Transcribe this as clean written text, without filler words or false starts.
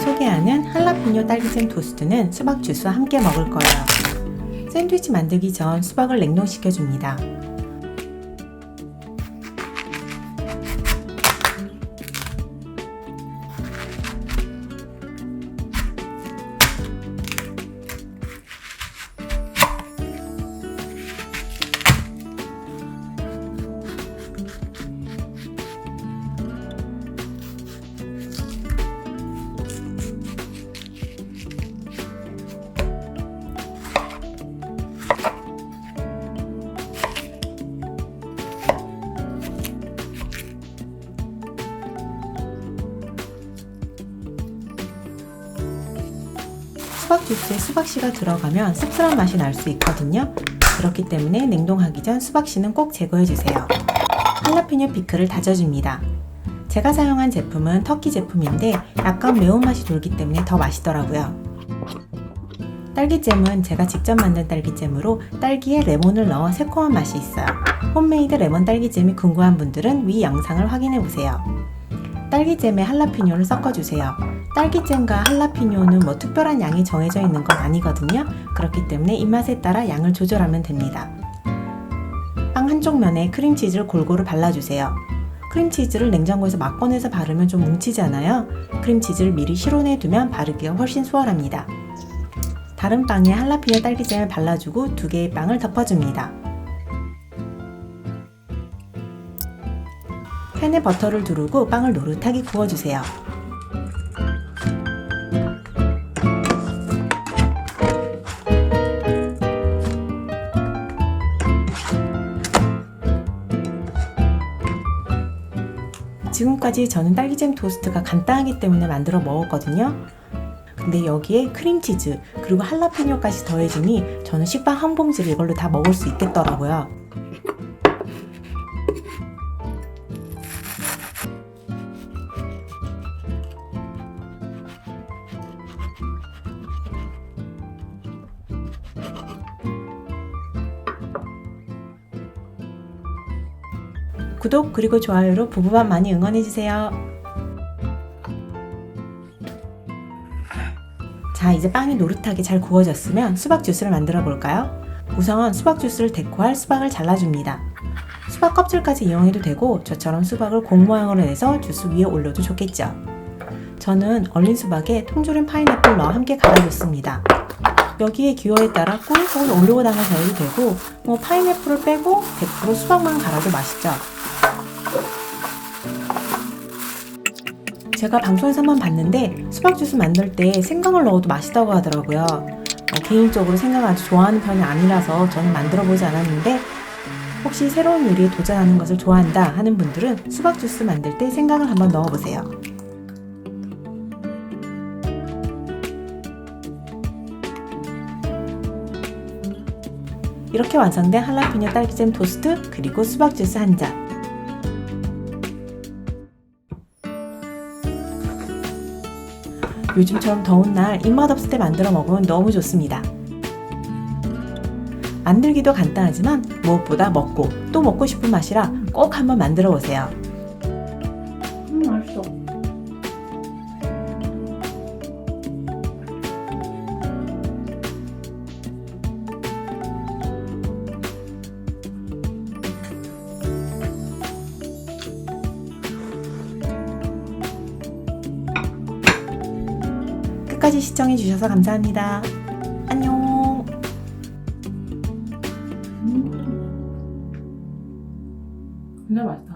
소개하는 할라피뇨 딸기잼 토스트는 수박 주스와 함께 먹을 거예요. 샌드위치 만들기 전 수박을 냉동시켜 줍니다. 수박 주스에 수박씨가 들어가면 씁쓸한 맛이 날 수 있거든요. 그렇기 때문에 냉동하기 전 수박씨는 꼭 제거해주세요. 할라피뇨 피클을 다져줍니다. 제가 사용한 제품은 터키 제품인데 약간 매운맛이 돌기 때문에 더 맛있더라고요. 딸기잼은 제가 직접 만든 딸기잼으로 딸기에 레몬을 넣어 새콤한 맛이 있어요. 홈메이드 레몬 딸기잼이 궁금한 분들은 위 영상을 확인해보세요. 딸기잼에 할라피뇨를 섞어주세요. 딸기잼과 할라피뇨는 특별한 양이 정해져 있는 건 아니거든요. 그렇기 때문에 입맛에 따라 양을 조절하면 됩니다. 빵 한쪽 면에 크림치즈를 골고루 발라주세요. 크림치즈를 냉장고에서 막 꺼내서 바르면 좀 뭉치잖아요. 크림치즈를 미리 실온에 두면 바르기가 훨씬 수월합니다. 다른 빵에 할라피뇨 딸기잼을 발라주고 2개의 빵을 덮어줍니다. 팬에 버터를 두르고 빵을 노릇하게 구워주세요. 지금까지 저는 딸기잼 토스트가 간단하기 때문에 만들어 먹었거든요. 근데 여기에 크림치즈 그리고 할라피뇨까지 더해지니 저는 식빵 한 봉지를 이걸로 다 먹을 수 있겠더라고요. 구독 그리고 좋아요로 부부밥 많이 응원해주세요. 자, 이제 빵이 노릇하게 잘 구워졌으면 수박 주스를 만들어 볼까요? 우선 수박 주스를 데코할 수박을 잘라줍니다. 수박 껍질까지 이용해도 되고 저처럼 수박을 공 모양으로 내서 주스 위에 올려도 좋겠죠. 저는 얼린 수박에 통조림 파인애플 넣어 함께 갈아줬습니다. 여기에 기호에 따라 꿀 혹은 올리고당을 넣어도 되고 파인애플을 빼고 100% 수박만 갈아도 맛있죠. 제가 방송에서 한번 봤는데 수박 주스 만들 때 생강을 넣어도 맛있다고 하더라고요. 개인적으로 생강을 아주 좋아하는 편이 아니라서 저는 만들어 보지 않았는데 혹시 새로운 요리에 도전하는 것을 좋아한다 하는 분들은 수박 주스 만들 때 생강을 한번 넣어보세요. 이렇게 완성된 할라피뇨 딸기잼 토스트 그리고 수박 주스 한 잔. 요즘처럼 더운 날 입맛 없을 때 만들어 먹으면 너무 좋습니다. 만들기도 간단하지만 무엇보다 먹고 또 먹고 싶은 맛이라 꼭 한번 만들어 보세요. 맛있어. 끝까지 시청해주셔서 감사합니다. 안녕. 진짜 맛있다.